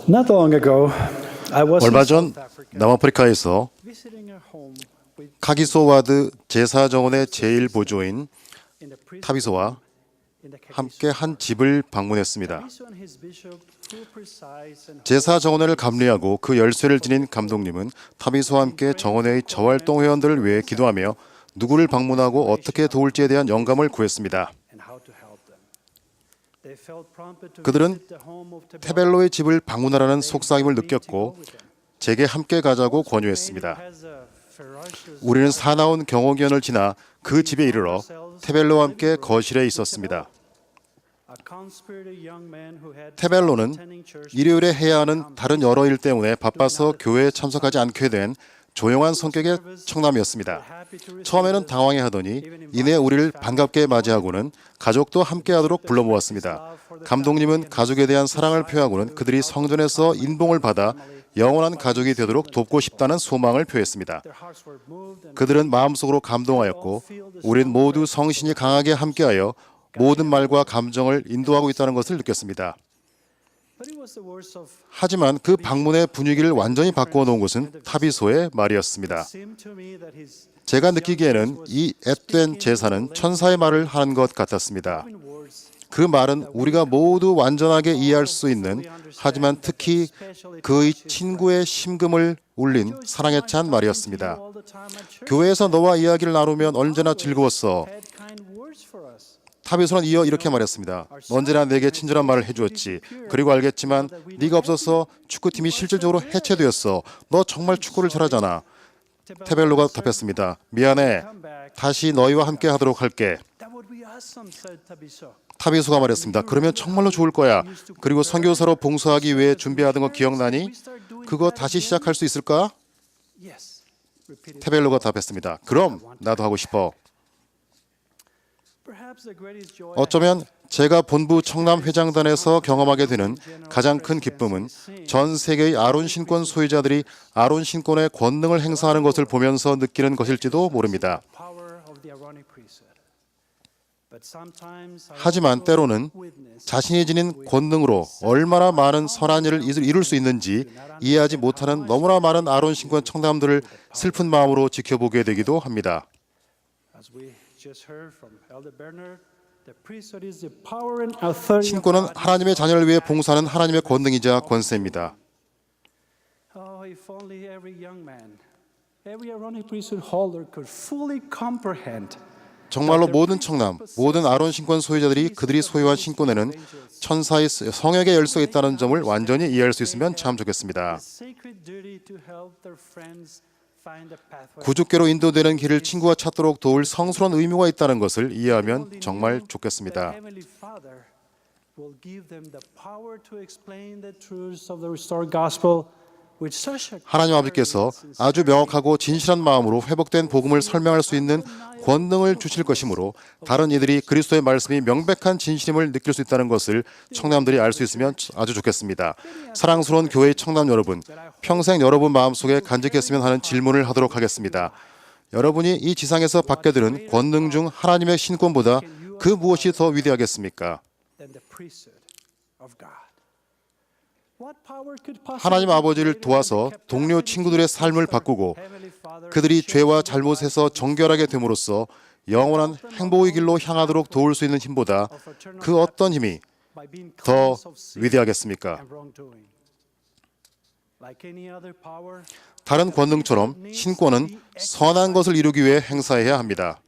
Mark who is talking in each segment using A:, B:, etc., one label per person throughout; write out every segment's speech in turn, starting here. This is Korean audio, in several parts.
A: Not long ago, I was
B: 얼마
A: in
B: 전
A: South Africa
B: 남아프리카에서
A: visiting a home with
B: 카기소 와드 제사정원의 제1보조인
A: in the priest
B: 타비소와
A: in the Kagiso.
B: 함께 한 집을 방문했습니다.
A: Tabiso and his bishop, who preside and
B: 제사정원회를 감리하고 그 열쇠를 지닌 감독님은 타비소와 함께 정원회의 저활동 회원들을 위해 기도하며 누구를 방문하고 어떻게 도울지에 대한 영감을 구했습니다.
A: and how to help them. They felt prompted to
B: 그들은
A: visit the home of Tebello,
B: 테벨로의 집을 방문하라는 속삭임을 느꼈고 제게 함께 가자고 권유했습니다.
A: who has a ferocious
B: 우리는 사나운 경호견을 지나 그 집에 이르러 테벨로와 함께 거실에 있었습니다.
A: a conspirator young man who had
B: 테벨로는
A: attending church
B: 일요일에 해야 하는 다른 여러 일 때문에 바빠서 교회에 참석하지 않게 된 조용한 성격의 청남이었습니다.
A: happy to receive
B: 처음에는 당황해하더니 이내 우리를 반갑게 맞이하고는 가족도 함께하도록 불러 모았습니다. 감독님은 가족에 대한 사랑을 표하고는 그들이 성전에서 인봉을 받아 영원한 가족이 되도록 돕고 싶다는 소망을 표했습니다.
A: their hearts were moved and
B: 그들은 마음속으로 감동하였고 우린 모두 성신이 강하게 함께하여 모든 말과 감정을 인도하고 있다는 것을 느꼈습니다.
A: but it was the words of
B: 하지만 그 방문의 분위기를 완전히 바꾸어 놓은 것은 타비소의 말이었습니다.
A: seemed to me that his
B: 제가 느끼기에는 이 앳된 제사는 천사의 말을 하는 것 같았습니다.
A: words
B: 그 말은 우리가 모두 완전하게 이해할 수 있는, 하지만 특히 그의 친구의 심금을 울린 사랑에 찬 말이었습니다.
A: all the time at church
B: 교회에서 너와 이야기를 나누면 언제나 즐거웠어.
A: had kind words for us.
B: 타비소는 이어 이렇게 말했습니다. 언제나 내게 친절한 말을 해주었지. 그리고 알겠지만 네가 없어서 축구팀이 실질적으로 해체되었어. 너 정말 축구를 잘하잖아. 테벨로가 답했습니다. 미안해. 다시 너희와 함께 하도록 할게.
A: That would be awesome, said Tabiso.
B: 타비소가 말했습니다. 그러면 정말로 좋을 거야. 그리고 선교사로 봉사하기 위해 준비하던 거 기억나니? 그거 다시 시작할 수 있을까?
A: Yes. Repeating.
B: 테벨로가 답했습니다. 그럼 나도 하고 싶어.
A: Perhaps the greatest joy
B: 어쩌면 제가 본부 청남 회장단에서 경험하게 되는 가장 큰 기쁨은 전 세계의 아론 신권 소유자들이 아론 신권의 권능을 행사하는 것을 보면서 느끼는 것일지도 모릅니다.
A: power of the Aaronic priesthood. But sometimes I
B: 하지만 때로는
A: witness
B: 자신이 지닌 권능으로 얼마나 많은 선한 일을 이룰 수 있는지 이해하지 못하는 너무나 많은 아론 신권 청남들을 슬픈 마음으로 지켜보게 되기도 합니다.
A: as we just heard from Elder Bernard, the priesthood is the power and authority of
B: 신권은
A: God.
B: 하나님의 자녀를 위해 봉사하는 하나님의 권능이자 권세입니다.
A: Oh, if only every young man, every Aaronic priesthood holder could fully comprehend
B: 정말로 모든 청남, 모든 아론 신권 소유자들이 그들이 소유한 신권에는 천사의 성역의 열쇠가 있다는 점을 완전히 이해할 수 있으면 참 좋겠습니다.
A: the sacred duty to help their friends find the pathway.
B: 구주께로 인도되는 길을 친구가 찾도록 도울 성스러운 의무가 있다는 것을 이해하면 정말 좋겠습니다.
A: The Heavenly Father will give them the power to explain the truths of the restored gospel with such a
B: 하나님 아버지께서 아주 명확하고 진실한 마음으로 회복된 복음을 설명할 수 있는 권능을 주실 것이므로 다른 이들이 그리스도의 말씀이 명백한 진실임을 느낄 수 있다는 것을 청남들이 알 수 있으면 아주 좋겠습니다. 사랑스러운 교회의 청남 여러분, 평생 여러분 마음속에 간직했으면 하는 질문을 하도록 하겠습니다. 여러분이 이 지상에서 받게 되는 권능 중 하나님의 신권보다 그 무엇이 더 위대하겠습니까?
A: than the priesthood of God. What power could possibly
B: 하나님 아버지를
A: be greater
B: 도와서
A: than the
B: 동료
A: capacity
B: 친구들의
A: to
B: 삶을
A: serve
B: 바꾸고
A: Heavenly Father
B: 그들이
A: and
B: 죄와
A: share
B: 잘못에서 정결하게 됨으로써 영원한 행복의 길로 향하도록 도울 수 있는 힘보다 그 어떤 힘이
A: by being
B: 더
A: cleansed of sin
B: 위대하겠습니까?
A: and wrongdoing. Like any other power,
B: 다른 권능처럼 신권은 선한 것을 이루기 위해 행사해야 합니다.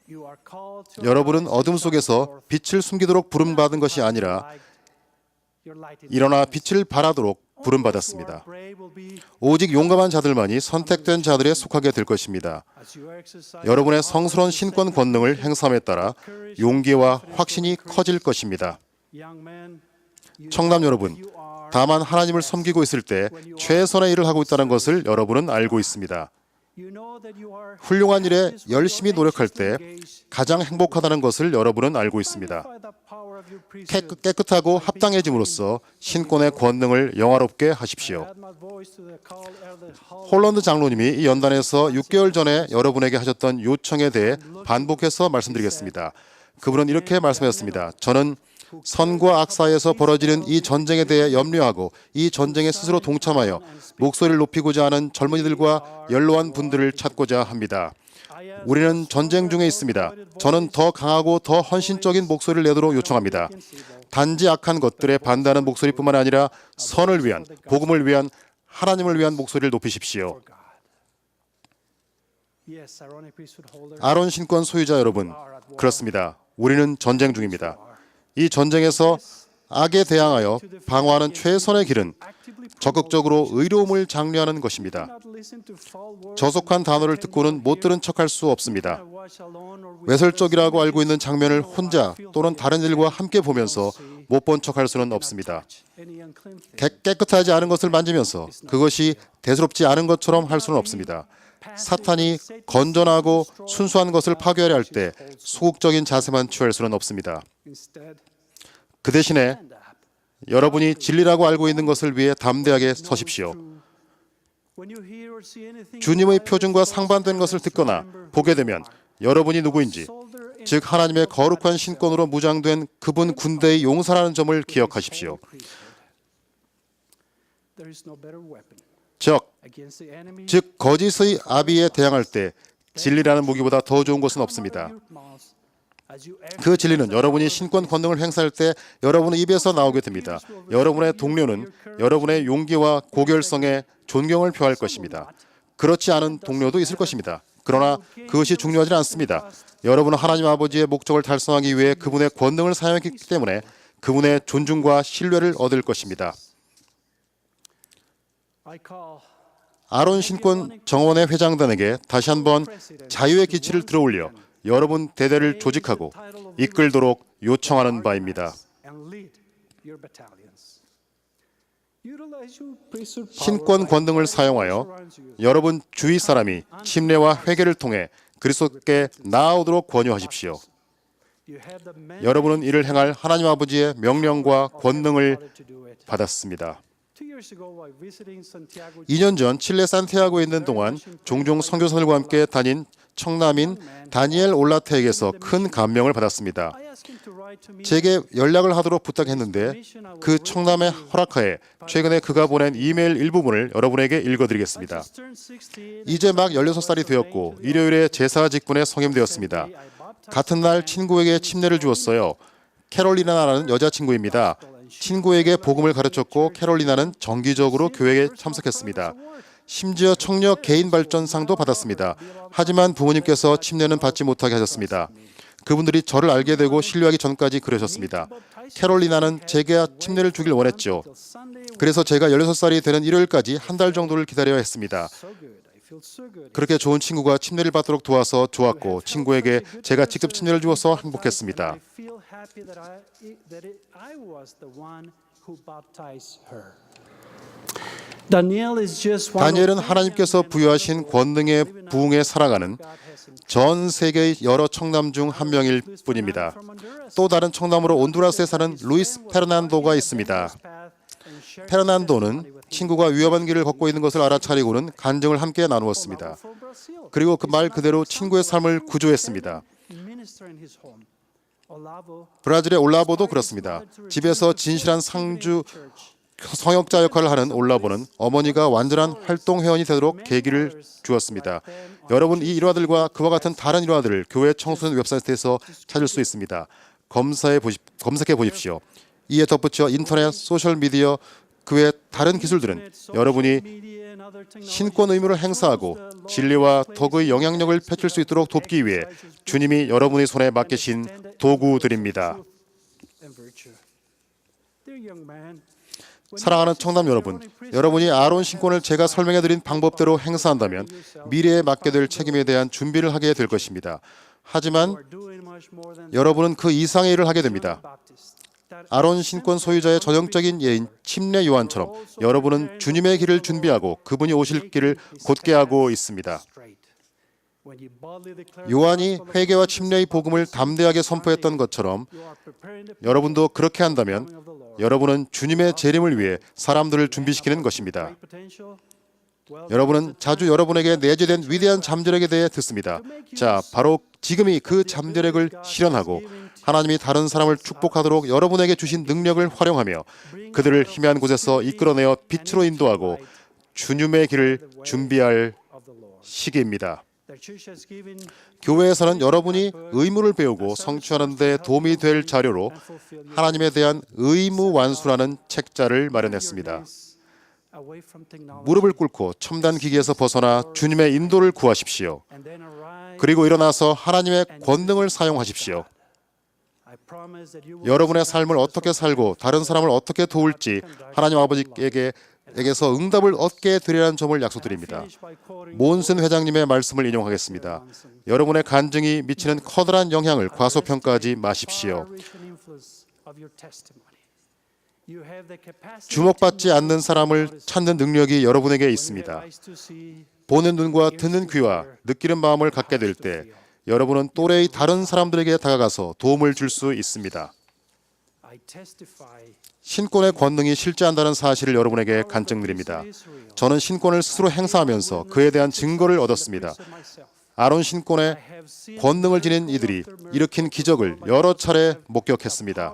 A: you are called to
B: 여러분은
A: arise
B: 어둠
A: in
B: 속에서
A: darkness
B: 빛을 숨기도록 부름받은 것이 아니라 일어나 빛을 발하도록 부름받았습니다. 오직 용감한 자들만이 선택된 자들에 속하게 될 것입니다. 여러분의 성스러운 신권 권능을 행사함에 따라 용기와 확신이 커질 것입니다. 청남 여러분, 다만 하나님을 섬기고 있을 때 최선의 일을 하고 있다는 것을 여러분은 알고 있습니다. 훌륭한 일에 열심히 노력할 때 가장 행복하다는 것을 여러분은 알고 있습니다. 깨끗하고 합당해짐으로써 신권의 권능을 영화롭게 하십시오. 홀런드 장로님이 이 연단에서 6개월 전에 여러분에게 하셨던 요청에 대해 반복해서 말씀드리겠습니다. 그분은 이렇게 말씀하셨습니다. 저는 선과 악 사이에서 벌어지는 이 전쟁에 대해 염려하고 이 전쟁에 스스로 동참하여 목소리를 높이고자 하는 젊은이들과 연로한 분들을 찾고자 합니다. 우리는 전쟁 중에 있습니다. 저는 더 강하고 더 헌신적인 목소리를 내도록 요청합니다. 단지 악한 것들에 반대하는 목소리뿐만 아니라 선을 위한, 복음을 위한, 하나님을 위한 목소리를 높이십시오. 아론 신권 소유자 여러분, 그렇습니다. 우리는 전쟁 중입니다. 이 전쟁에서 악에 대항하여 방어하는 최선의 길은 적극적으로 의로움을 장려하는 것입니다. 저속한 단어를 듣고는 못 들은 척할 수 없습니다. 외설적이라고 알고 있는 장면을 혼자 또는 다른 일과 함께 보면서 못 본 척할 수는 없습니다. 깨끗하지 않은 것을 만지면서 그것이 대수롭지 않은 것처럼 할 수는 없습니다. 사탄이 건전하고 순수한 것을 파괴하려 할 때 소극적인 자세만 취할 수는 없습니다. 그 대신에 여러분이 진리라고 알고 있는 것을 위해 담대하게 서십시오. 주님의 표준과 상반된 것을 듣거나 보게 되면 여러분이 누구인지, 즉 하나님의 거룩한 신권으로 무장된 그분 군대의 용사라는 점을 기억하십시오. 즉 거짓의 아비에 대항할 때 진리라는 무기보다 더 좋은 것은 없습니다. 그 진리는 여러분이 신권 권능을 행사할 때 여러분의 입에서 나오게 됩니다. 여러분의 동료는 여러분의 용기와 고결성에 존경을 표할 것입니다. 그렇지 않은 동료도 있을 것입니다. 그러나 그것이 중요하지 않습니다. 여러분은 하나님 아버지의 목적을 달성하기 위해 그분의 권능을 사용했기 때문에 그분의 존중과 신뢰를 얻을 것입니다. 아론 신권 정원의 회장단에게 다시 한번 자유의 기치를 들어올려 여러분 대대를 조직하고 이끌도록 요청하는 바입니다. 신권 권능을 사용하여 여러분 주위 사람이 침례와 회개를 통해 그리스도께 나아오도록 권유하십시오. 여러분은 이를 행할 하나님 아버지의 명령과 권능을 받았습니다. 2년 전 칠레 산티아고에 있는 동안 종종 선교사들과 함께 다닌 청남인 다니엘 올라테에게서 큰 감명을 받았습니다. 제게 연락을 하도록 부탁했는데 그 청남의 허락하에 최근에 그가 보낸 이메일 일부분을 여러분에게 읽어드리겠습니다. 이제 막 16살이 되었고 일요일에 제사 직분에 성임되었습니다. 같은 날 친구에게 침례를 주었어요. 캐롤리나라는 여자친구입니다. 친구에게 복음을 가르쳤고 캐롤리나는 정기적으로 교회에 참석했습니다. 심지어 청년 개인 발전상도 받았습니다. 하지만 부모님께서 침례는 받지 못하게 하셨습니다. 그분들이 저를 알게 되고 신뢰하기 전까지 그러셨습니다. 캐롤리나는 제게 침례를 주길 원했죠. 그래서 제가 16살이 되는 일요일까지 한 달 정도를 기다려야 했습니다. 그렇게 좋은 친구가 침례를 받도록 도와서 좋았고 친구에게 제가 직접 침례를 주어서 행복했습니다. 다니엘은 하나님께서 부여하신 권능의 부흥에 살아가는 전 세계의 여러 청남 중 한 명일 뿐입니다. 또 다른 청남으로 온두라스에 사는 루이스 페르난도가 있습니다. 페르난도는 친구가 위험한 길을 걷고 있는 것을 알아차리고는 간증을 함께 나누었습니다. 그리고 그 말 그대로 친구의 삶을 구조했습니다. 브라질의 올라보도 그렇습니다. 집에서 진실한 상주 성역자 역할을 하는 올라보는 어머니가 완전한 활동 회원이 되도록 계기를 주었습니다. 여러분 이 일화들과 그와 같은 다른 일화들을 교회 청소년 웹사이트에서 찾을 수 있습니다. 검색해 보십시오. 이에 덧붙여 인터넷, 소셜미디어, 그 외 다른 기술들은 여러분이 신권 의무를 행사하고 진리와 덕의 영향력을 펼칠 수 있도록 돕기 위해 주님이 여러분의 손에 맡기신 도구들입니다. 사랑하는 청남 여러분, 여러분이 아론 신권을 제가 설명해드린 방법대로 행사한다면 미래에 맡게 될 책임에 대한 준비를 하게 될 것입니다. 하지만 여러분은 그 이상의 일을 하게 됩니다. 아론 신권 소유자의 전형적인 예인 침례 요한처럼 여러분은 주님의 길을 준비하고 그분이 오실 길을 곧게 하고 있습니다. 요한이 회개와 침례의 복음을 담대하게 선포했던 것처럼 여러분도 그렇게 한다면 여러분은 주님의 재림을 위해 사람들을 준비시키는 것입니다. 여러분은 자주 여러분에게 내재된 위대한 잠재력에 대해 듣습니다. 자, 바로 지금이 그 잠재력을 실현하고 하나님이 다른 사람을 축복하도록 여러분에게 주신 능력을 활용하며 그들을 희미한 곳에서 이끌어내어 빛으로 인도하고 주님의 길을 준비할 시기입니다. 교회에서는 여러분이 의무를 배우고 성취하는 데 도움이 될 자료로 하나님에 대한 의무 완수라는 책자를 마련했습니다. 무릎을 꿇고 첨단 기기에서 벗어나 주님의 인도를 구하십시오. 그리고 일어나서 하나님의 권능을 사용하십시오. 여러분의 삶을 어떻게 살고 다른 사람을 어떻게 도울지 하나님 아버지에게서 응답을 얻게 되리라는 점을 약속드립니다. 몬슨 회장님의 말씀을 인용하겠습니다. 여러분의 간증이 미치는 커다란 영향을 과소평가하지 마십시오. 주목받지 않는 사람을 찾는 능력이 여러분에게 있습니다. 보는 눈과 듣는 귀와 느끼는 마음을 갖게 될 때 여러분은 또래의 다른 사람들에게 다가가서 도움을 줄 수 있습니다. 신권의 권능이 실제한다는 사실을 여러분에게 간증드립니다. 저는 신권을 스스로 행사하면서 그에 대한 증거를 얻었습니다. 아론 신권의 권능을 지닌 이들이 일으킨 기적을 여러 차례 목격했습니다.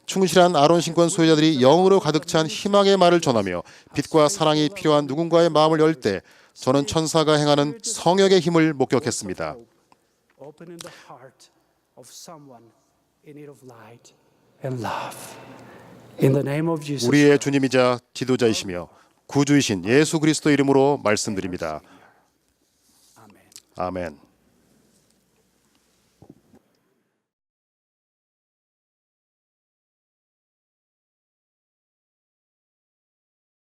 B: 충실한 아론 신권 소유자들이 영으로 가득 찬 희망의 말을 전하며 빛과 사랑이 필요한 누군가의 마음을 열 때 저는 천사가 행하는 성역의 힘을 목격했습니다. 우리의 주님이자 지도자이시며 구주이신 예수 그리스도 이름으로 말씀드립니다. 아멘.